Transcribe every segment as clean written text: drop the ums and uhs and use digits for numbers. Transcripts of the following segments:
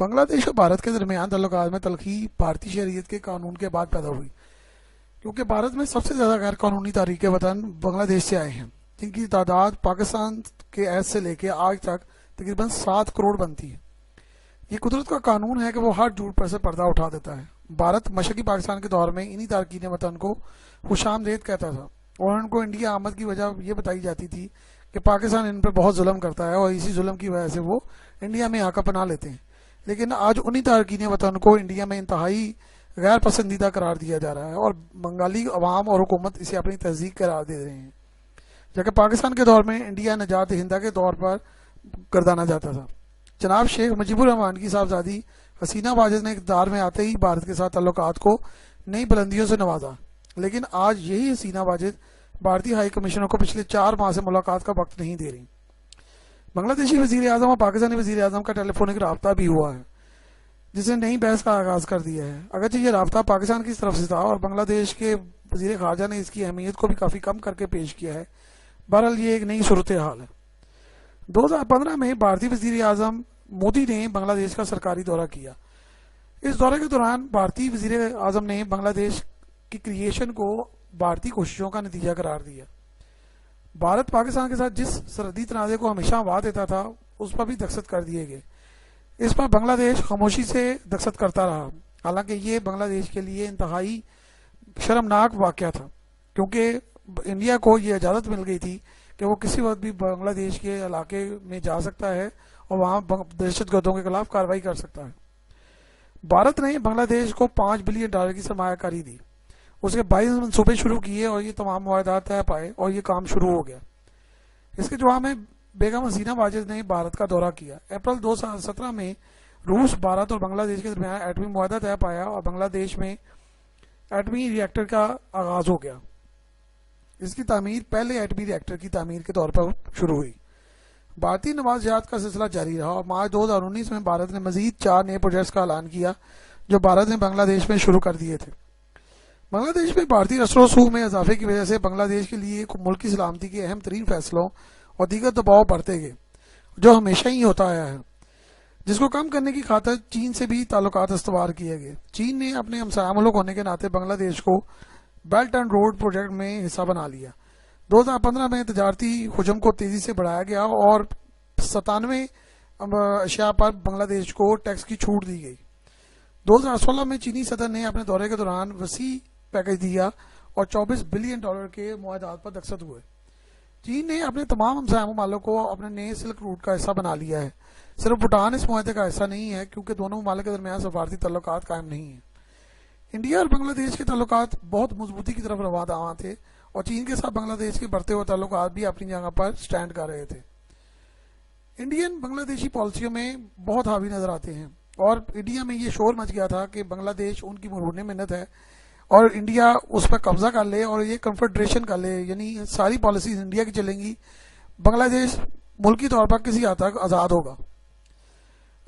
بنگلہ دیش اور بھارت کے درمیان تعلقات میں تلخی بھارتی شہریت کے قانون کے بعد پیدا ہوئی، کیونکہ بھارت میں سب سے زیادہ غیر قانونی تارکین وطن بنگلہ دیش سے آئے ہیں، جن کی تعداد پاکستان کے عہد سے لے کے آج تک تقریباً 7 کروڑ بنتی ہے۔ یہ قدرت کا قانون ہے کہ وہ ہر جھوٹ پر سے پردہ اٹھا دیتا ہے۔ بھارت مشرقی پاکستان کے دور میں انہی تارکین وطن کو خوش آمدید کہتا تھا، اور ان کو انڈیا آمد کی وجہ یہ بتائی جاتی تھی کہ پاکستان ان پر بہت ظلم کرتا ہے اور اسی ظلم کی وجہ سے وہ انڈیا میں آ کر پناہ لیتے ہیں۔ لیکن آج انہی تارکین وطن کو انڈیا میں انتہائی غیر پسندیدہ قرار دیا جا رہا ہے، اور بنگالی عوام اور حکومت اسے اپنی تہذیب قرار دے رہے ہیں، جبکہ پاکستان کے دور میں انڈیا نجات دہندہ کے طور پر گردانا جاتا تھا۔ جناب شیخ مجیب الرحمان کی صاحبزادی حسینہ واجد نے اقتدار میں آتے ہی بھارت کے ساتھ تعلقات کو نئی بلندیوں سے نوازا، لیکن آج یہی حسینہ واجد بھارتی ہائی کمشنر کو پچھلے 4 ماہ سے ملاقات کا وقت نہیں دے رہی۔ بنگلہ دیشی وزیر اعظم اور پاکستانی وزیر اعظم کا ٹیلی فونک رابطہ بھی ہوا ہے، جس نے نئی بحث کا آغاز کر دیا ہے۔ اگرچہ یہ رابطہ پاکستان کی طرف سے تھا اور بنگلہ دیش کے وزیر خارجہ نے اس کی اہمیت کو بھی کافی کم کر کے پیش کیا ہے، بہرحال یہ ایک نئی صورتحال ہے۔ 2015 میں بھارتی وزیر اعظم مودی نے بنگلہ دیش کا سرکاری دورہ کیا۔ اس دورے کے دوران بھارتی وزیر اعظم نے بنگلہ دیش کی کریشن کو بھارتی کوششوں کا نتیجہ قرار دیا۔ بھارت پاکستان کے ساتھ جس سرحدی تنازع کو ہمیشہ ہوا دیتا تھا، اس پر بھی دستخط کر دیے گئے۔ اس پر بنگلہ دیش خاموشی سے دستخط کرتا رہا، حالانکہ یہ بنگلہ دیش کے لیے انتہائی شرمناک واقعہ تھا، کیونکہ انڈیا کو یہ اجازت مل گئی تھی کہ وہ کسی وقت بھی بنگلہ دیش کے علاقے میں جا سکتا ہے اور وہاں دہشت گردوں کے خلاف کارروائی کر سکتا ہے۔ بھارت نے بنگلہ دیش کو $5 بلین کی سرمایہ کاری دی، اس کے 22 منصوبے شروع کیے اور یہ تمام معاہدات طے پائے اور یہ کام شروع ہو گیا۔ اس کے جواب میں بیگم حسینہ واجد نے بھارت کا دورہ کیا۔ اپریل 2017 میں روس، بھارت اور بنگلہ دیش کے درمیان ایٹمی معاہدہ طے پایا اور بنگلہ دیش میں ایٹمی ری ایکٹر کا آغاز ہو گیا۔ اس کی تعمیر پہلے ایٹمی ری ایکٹر کی تعمیر کے طور پر شروع ہوئی۔ بھارتی نوازجات کا سلسلہ جاری رہا اور مارچ 2019 میں بھارت نے مزید 4 نئے پروجیکٹس کا اعلان کیا جو بھارت نے بنگلہ دیش میں شروع کر دیے تھے۔ بنگلہ دیش میں بھارتی اثر و رسوخ میں اضافے کی وجہ سے بنگلہ دیش کے لیے ملک کی سلامتی کے اہم ترین فیصلوں اور دیگر دباؤ بڑھتے گئے، جو ہمیشہ ہی ہوتا آیا ہے، جس کو کم کرنے کی خاطر چین سے بھی تعلقات استوار کیے گئے۔ چین نے اپنے ہمسایہ ملک ہونے کے ناطے بنگلہ دیش کو بیلٹ اینڈ روڈ پروجیکٹ میں حصہ بنا لیا۔ 2015 میں تجارتی حجم کو تیزی سے بڑھایا گیا اور 97 اشیاء پر بنگلہ دیش کو ٹیکس کی چھوٹ دی گئی۔ 2016 میں چینی صدر نے اپنے دورے کے دوران وسیع پیکج دیا اور $24 بلین کے معاہدات پر دستخط ہوئے۔ چین نے اپنے تمام ہمسایہ ممالک کو اپنے نئے سلک روٹ کا حصہ بنا لیا ہے۔ صرف بھوٹان اس معاہدے کا حصہ نہیں ہے، کیونکہ دونوں ممالک کے درمیان سفارتی تعلقات قائم نہیں ہیں۔ انڈیا اور بنگلہ دیش کے تعلقات بہت مضبوطی کی طرف رواں تھے، اور چین کے ساتھ بنگلہ دیش کے بڑھتے ہوئے تعلقات بھی اپنی جگہ پر سٹینڈ کر رہے تھے۔ انڈین بنگلہ دیشی پالیسیوں میں بہت حاوی نظر آتے ہیں، اور انڈیا میں یہ شور مچ گیا تھا کہ بنگلہ دیش ان کی مرہون منت ہے اور انڈیا اس پر قبضہ کر لے اور یہ کنفیڈریشن کر لے، یعنی ساری پالیسیز انڈیا کی چلیں گی، بنگلہ دیش ملکی طور پر کسی حد تک آزاد ہوگا۔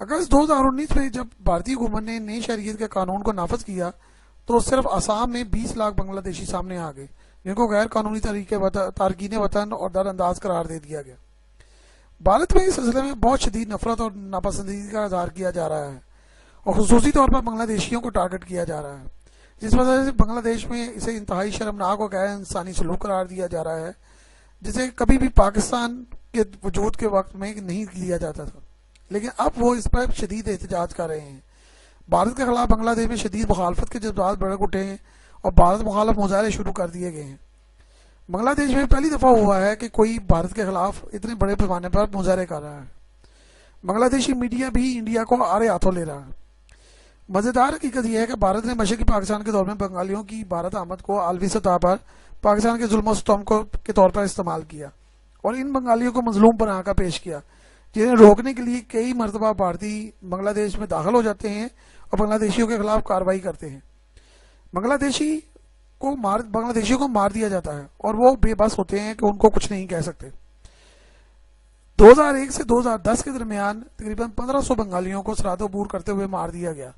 اگست 2019 میں جب بھارتی حکومت نے نئی شہریت کے قانون کو نافذ کیا تو صرف آسام میں 20 لاکھ بنگلہ دیشی سامنے آ گئے، جن کو غیر قانونی تارکین وطن اور در انداز قرار دے دیا گیا۔ بھارت میں اس سلسلے میں بہت شدید نفرت اور ناپسندیدگی کا اظہار کیا جا رہا ہے، اور خصوصی طور پر بنگلہ دیشیوں کو ٹارگٹ کیا جا رہا ہے، جس وجہ سے بنگلہ دیش میں اسے انتہائی شرمناک اور غیر انسانی سلوک قرار دیا جا رہا ہے، جسے کبھی بھی پاکستان کے وجود کے وقت میں نہیں لیا جاتا تھا، لیکن اب وہ اس پر شدید احتجاج کر رہے ہیں۔ بھارت کے خلاف بنگلہ دیش میں شدید مخالفت کے جذبات بڑک اٹھے ہیں اور بھارت مخالف مظاہرے شروع کر دیے گئے ہیں۔ بنگلہ دیش میں پہلی دفعہ ہوا ہے کہ کوئی بھارت کے خلاف اتنے بڑے پیمانے پر مظاہرے کر رہا ہے۔ بنگلہ دیشی میڈیا بھی انڈیا کو آڑے ہاتھوں لے رہا ہے۔ مزیدار حقیقت یہ ہے کہ بھارت نے مشرقی پاکستان کے دور میں بنگالیوں کی بھارت آمد کو عالمی سطح پر پاکستان کے ظلم و ستم کے طور پر استعمال کیا اور ان بنگالیوں کو مظلوم بنا کر پیش کیا، جنہیں روکنے کے لیے کئی مرتبہ بھارتی بنگلہ دیش میں داخل ہو جاتے ہیں اور بنگلہ دیشیوں کے خلاف کارروائی کرتے ہیں۔ بنگلہ دیشیوں کو مار دیا جاتا ہے اور وہ بے بس ہوتے ہیں کہ ان کو کچھ نہیں کہہ سکتے۔ 2001 سے 2010 کے درمیان تقریباً 1500 بنگالیوں کو سرحد عبور کرتے ہوئے مار دیا گیا۔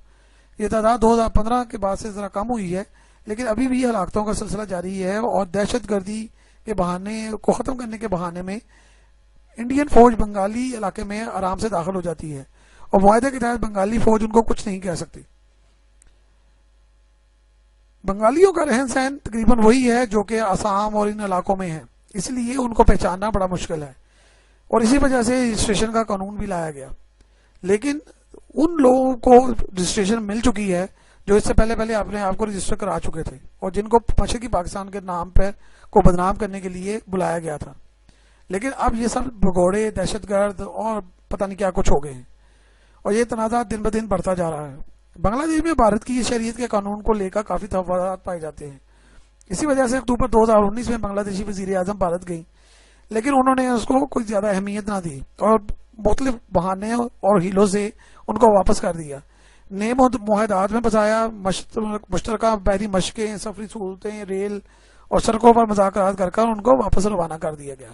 یہ تعداد 2015 کے بعد سے ذرا کم ہوئی ہے، لیکن ابھی بھی ہلاکتوں کا سلسلہ جاری ہے، اور دہشت گردی کے بہانے کو ختم کرنے کے بہانے میں انڈین فوج بنگالی علاقے میں آرام سے داخل ہو جاتی ہے اور معاہدے کے تحت بنگالی فوج ان کو کچھ نہیں کہہ سکتی. بنگالیوں کا رہن سہن تقریباً وہی ہے جو کہ آسام اور ان علاقوں میں ہے, اس لیے ان کو پہچاننا بڑا مشکل ہے, اور اسی وجہ سے رجسٹریشن کا قانون بھی لایا گیا. لیکن ان لوگوں کو رجسٹریشن مل چکی ہے جو اس سے پہلے اپنے آپ کو رجسٹر کرا چکے تھے اور جن کو مشرقی پاکستان کے نام پر کو بدنام کرنے کے لیے بلایا گیا تھا. لیکن اب یہ سب بھگوڑے, دہشت گرد اور پتہ نہیں کیا کچھ ہو گئے ہیں, اور یہ تنازع دن بدن بڑھتا جا رہا ہے. بنگلہ دیش میں بھارت کی شہریت کے قانون کو لے کر کافی تفاوت پائے جاتے ہیں. اسی وجہ سے اکتوبر 2019 میں بنگلہ دیشی وزیر اعظم بھارت گئی, لیکن انہوں نے اس کو کوئی زیادہ اہمیت نہ دی اور مختلف بہانے اور ہیلوں سے ان کو واپس کر دیا. نئے معاہدات میں بتایا مشترکہ بحری مشقیں, سفری سہولتیں, ریل اور سڑکوں پر مذاکرات کر ان کو واپس روانہ کر دیا گیا.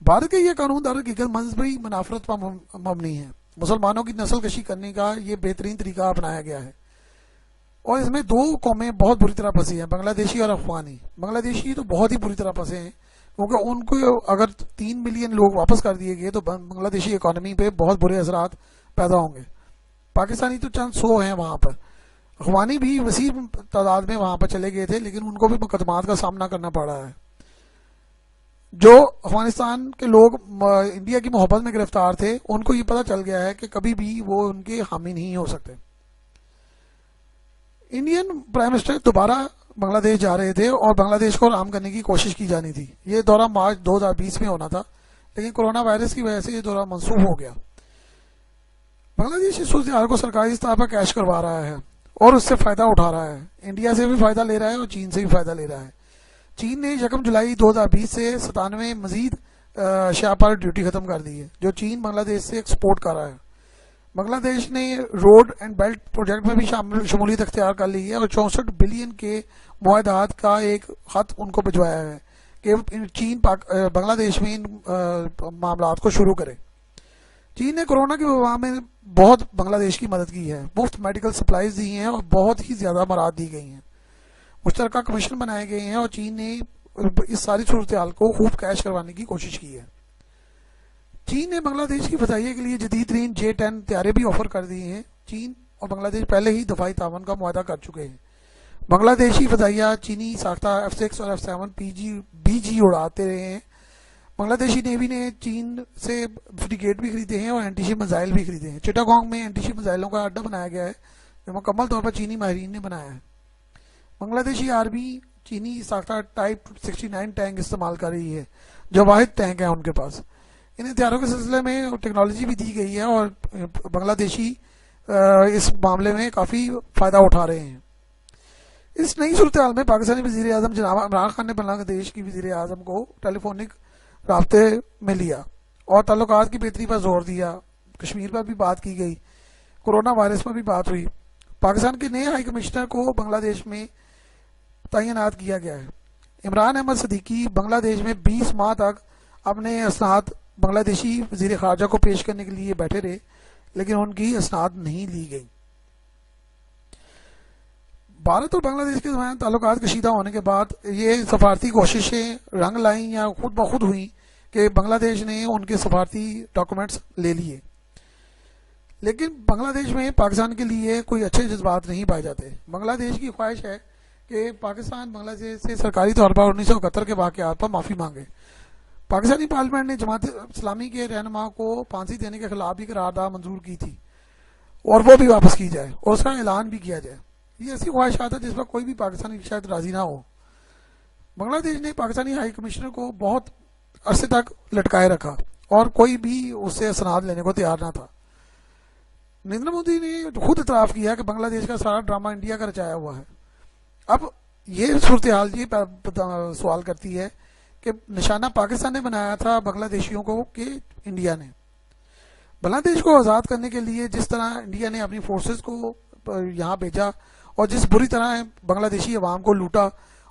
بھارت کے یہ قانون در حقیقت مذہبی منافرت پر مبنی ہے. مسلمانوں کی نسل کشی کرنے کا یہ بہترین طریقہ اپنایا گیا ہے, اور اس میں دو قومیں بہت بری طرح پھنسی ہیں, بنگلہ دیشی اور افغانی. بنگلہ دیشی تو بہت ہی بری طرح پھنسے ہیں, کیونکہ ان کو اگر 3 ملین لوگ واپس کر دیے گئے تو بنگلہ دیشی اکانومی پہ بہت برے اثرات پیدا ہوں گے. پاکستانی تو چند 100 ہیں وہاں پر, افغانی بھی وسیع تعداد میں وہاں پر چلے گئے تھے, لیکن ان کو بھی مقدمات کا سامنا کرنا پڑ رہا ہے. جو افغانستان کے لوگ انڈیا کی محبت میں گرفتار تھے, ان کو یہ پتہ چل گیا ہے کہ کبھی بھی وہ ان کے حامی نہیں ہو سکتے. انڈین پرائم منسٹر دوبارہ بنگلہ دیش جا رہے تھے اور بنگلہ دیش کو رام کرنے کی کوشش کی جانی تھی. یہ دورہ مارچ 2020 میں ہونا تھا, لیکن کورونا وائرس کی وجہ سے یہ دورہ منسوخ ہو گیا. بنگلہ دیش اس صورتحال کو سرکاری سطح پر کیش کروا رہا ہے اور اس سے فائدہ اٹھا رہا ہے. انڈیا سے بھی فائدہ لے رہا ہے اور چین سے بھی فائدہ لے رہا ہے. چین نے 1 جولائی 2020 سے 97 مزید اشیاء پر ڈیوٹی ختم کر دی ہے جو چین بنگلہ دیش سے ایکسپورٹ کر رہا ہے. بنگلہ دیش نے روڈ اینڈ بیلٹ پروجیکٹ میں بھی شمولیت اختیار کر لی ہے اور 64 بلین کے معاہدات کا ایک خط ان کو بھجوایا ہے کہ چین بنگلہ دیش میں ان معاملات کو شروع کرے. چین نے کورونا کی وبا میں بہت بنگلہ دیش کی مدد کی ہے, مفت میڈیکل سپلائیز دی ہیں اور بہت ہی زیادہ امداد دی گئی ہیں. مشترکہ کمیشن بنائے گئے ہیں اور چین نے اس ساری صورتحال کو خوب کیش کروانے کی کوشش کی ہے. چین نے بنگلہ دیش کی فضائیہ کے لیے جدید ترین J-10 طیارے بھی آفر کر دیے ہیں. چین اور بنگلہ دیش پہلے ہی دفاعی تعاون کا معاہدہ کر چکے ہیں. بنگلہ دیشی فضائیہ چینی ساختہ F-6 اور F-7 BG اڑاتے رہے ہیں. بنگلہ دیشی نیوی نے چین سے فریگیٹ بھی خریدے ہیں اور اینٹی شپ میزائل بھی خریدے ہیں. چٹاگانگ میں اینٹی شپ میزائلوں کا اڈہ بنایا گیا ہے جو مکمل طور پر چینی ماہرین نے بنایا ہے. بنگلہ دیشی آرمی چینی ساختہ ٹائپ 69 ٹینک استعمال کر رہی ہے جو واحد ٹینک ہے ان کے پاس. ان ہتھیاروں کے سلسلے میں ٹیکنالوجی بھی دی گئی ہے اور بنگلہ دیشی اس معاملے میں کافی فائدہ اٹھا رہے ہیں. اس نئی صورتحال میں پاکستانی وزیر اعظم جناب عمران خان نے بنگلہ دیش کی وزیر اعظم کو ٹیلی فونک رابطے میں لیا اور تعلقات کی بہتری پر زور دیا. کشمیر پر بھی بات کی گئی, کورونا وائرس پر بھی بات ہوئی. پاکستان کے نئے ہائی کمشنر کو بنگلہ دیش میں تعینات کیا گیا ہے. عمران احمد صدیقی بنگلہ دیش میں 20 ماہ تک اپنے اسناد بنگلہ دیشی وزیر خارجہ کو پیش کرنے کے لیے بیٹھے رہے, لیکن ان کی اسناد نہیں لی گئی. بھارت اور بنگلہ دیش کے درمیان تعلقات کشیدہ ہونے کے بعد یہ سفارتی کوششیں رنگ لائیں یا خود بخود ہوئیں کہ بنگلہ دیش نے ان کے سفارتی ڈاکومنٹس لے لیے. لیکن بنگلہ دیش میں پاکستان کے لیے کوئی اچھے جذبات نہیں پائے جاتے. بنگلہ دیش کی خواہش ہے کہ پاکستان بنگلہ دیش سے سرکاری طور پر 1971 کے واقعات پر معافی مانگے. پاکستانی پارلیمنٹ نے جماعت اسلامی کے رہنما کو پھانسی دینے کے خلاف بھی قرارداد منظور کی تھی اور وہ بھی واپس کی جائے اور اس کا اعلان بھی کیا جائے. یہ ایسی خواہشات ہے جس پر کوئی بھی پاکستانی شاید راضی نہ ہو. بنگلہ دیش نے پاکستانی ہائی کمشنر کو بہت عرصے تک لٹکائے رکھا اور کوئی بھی اس سے اسناد لینے کو تیار نہ تھا. نریندر مودی نے خود اعتراف کیا کہ بنگلہ دیش کا سارا ڈرامہ انڈیا کا رچایا ہوا ہے. اب یہ صورتحال یہ سوال کرتی ہے کہ نشانہ پاکستان نے بنایا تھا بنگلہ دیشیوں کو کہ انڈیا نے. بنگلہ دیش کو آزاد کرنے کے لیے جس طرح انڈیا نے اپنی فورسز کو یہاں بھیجا اور جس بری طرح بنگلہ دیشی عوام کو لوٹا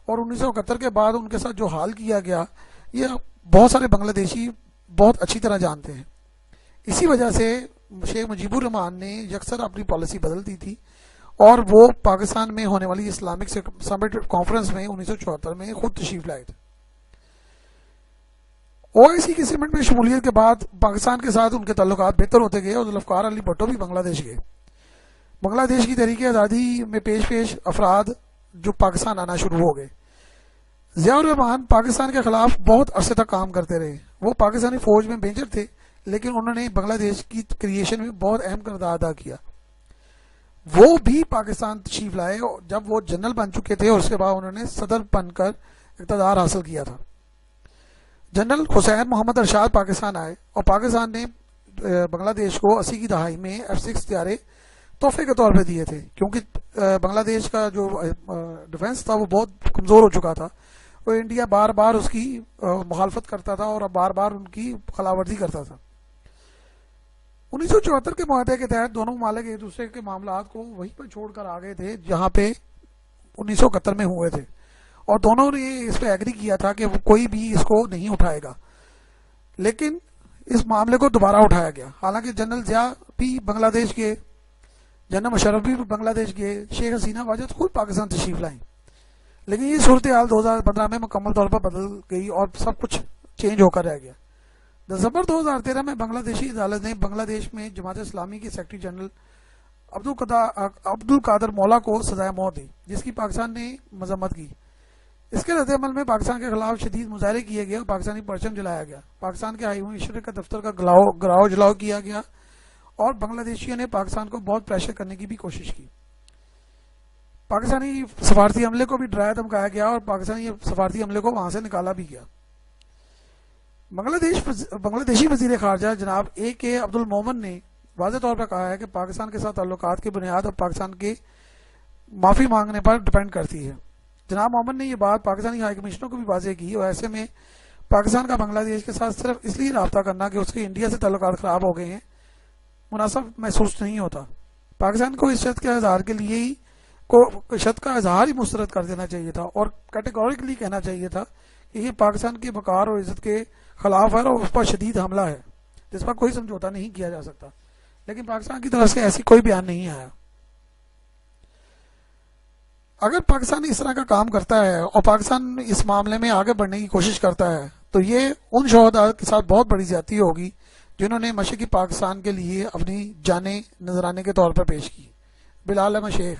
اور 1971 کے بعد ان کے ساتھ جو حال کیا گیا, یہ بہت سارے بنگلہ دیشی بہت اچھی طرح جانتے ہیں. اسی وجہ سے شیخ مجیب الرحمان نے یکسر اپنی پالیسی بدل دی تھی اور وہ پاکستان میں ہونے والی اسلامک سمٹ کانفرنس میں 1974 میں خود تشریف لائے تھے. OIC کی سمٹ میں شمولیت کے بعد پاکستان کے ساتھ ان کے تعلقات بہتر ہوتے گئے اور ذوالفقار علی بھٹو بھی بنگلہ دیش گئے. بنگلہ دیش کی تحریک آزادی میں پیش افراد جو پاکستان آنا شروع ہو گئے. ضیاء الرحمان پاکستان کے خلاف بہت عرصے تک کام کرتے رہے. وہ پاکستانی فوج میں میجر تھے لیکن انہوں نے بنگلہ دیش کی کریشن میں بہت اہم کردار ادا کیا. وہ بھی پاکستان تشریف لائے جب وہ جنرل بن چکے تھے اور اس کے بعد انہوں نے صدر بن کر اقتدار حاصل کیا تھا. جنرل حسین محمد ارشاد پاکستان آئے اور پاکستان نے بنگلہ دیش کو 80 کی دہائی میں F-6 طیارے تحفے کے طور پہ دیے تھے کیونکہ بنگلہ دیش کا جو ڈیفنس تھا وہ بہت کمزور ہو چکا تھا. وہ انڈیا بار بار اس کی مخالفت کرتا تھا اور بار بار ان کی خلاف ورزی کرتا تھا. 1974 کے معاہدے کے تحت دونوں ممالک ایک دوسرے کے معاملات کو وہیں پر چھوڑ کر آگئے تھے جہاں پہ 1971 میں ہوئے تھے اور دونوں نے اس پہ ایگری کیا تھا کہ کوئی بھی اس کو نہیں اٹھائے گا. لیکن اس معاملے کو دوبارہ اٹھایا گیا. حالانکہ جنرل ضیاء بھی بنگلہ دیش کے، جنرل مشرف بھی بنگلہ دیش کے، شیخ حسینہ واجد خود پاکستان تشریف لائیں. لیکن یہ صورتحال 2015 میں مکمل طور پر بدل گئی اور سب کچھ چینج ہو کر رہ گیا. دسمبر 2013 میں بنگلہ دیشی عدالت نے بنگلہ دیش میں جماعت اسلامی کے سیکرٹری جنرل عبدالقادر مولا کو سزائے موت دی جس کی پاکستان نے مذمت کی. اس کے رد عمل میں پاکستان کے خلاف شدید مظاہرے کیے گئے اور پاکستانی پرچم جلایا گیا. پاکستان کے ہائی کمشنر کا دفتر کا گراؤ جلاؤ کیا گیا اور بنگلہ دیشیوں نے پاکستان کو بہت پریشر کرنے کی بھی کوشش کی. پاکستانی سفارتی عملے کو بھی ڈرایا دھمکایا گیا اور پاکستانی سفارتی عملے کو وہاں سے نکالا بھی گیا. بنگلہ دیشی وزیر خارجہ جناب AK عبد المومن نے واضح طور پر کہا ہے کہ پاکستان کے ساتھ تعلقات کی بنیاد اب پاکستان کے معافی مانگنے پر ڈپینڈ کرتی ہے. جناب مومن نے یہ بات پاکستانی ہائی کمشنر کو بھی واضح کی اور ایسے میں پاکستان کا بنگلہ دیش کے ساتھ صرف اس لیے رابطہ کرنا کہ اس کے انڈیا سے تعلقات خراب ہو گئے ہیں مناسب محسوس نہیں ہوتا. پاکستان کو اس شرط کے اظہار کے لیے ہی شرط کا اظہار ہی مسترد کر دینا چاہیے تھا اور کیٹیگوریکلی کہنا چاہیے تھا کہ یہ پاکستان کے وقار اور عزت کے خلاف ہے اور اس پر شدید حملہ ہے جس پر کوئی سمجھوتا نہیں کیا جا سکتا. لیکن پاکستان کی طرف سے ایسی کوئی بیان نہیں آیا. اگر پاکستان اس طرح کا کام کرتا ہے اور پاکستان اس معاملے میں آگے بڑھنے کی کوشش کرتا ہے تو یہ ان شہداء کے ساتھ بہت بڑی زیادتی ہوگی جنہوں نے مشرقی پاکستان کے لیے اپنی جانیں نذرانے کے طور پر پیش کی. بلال احمد شیخ.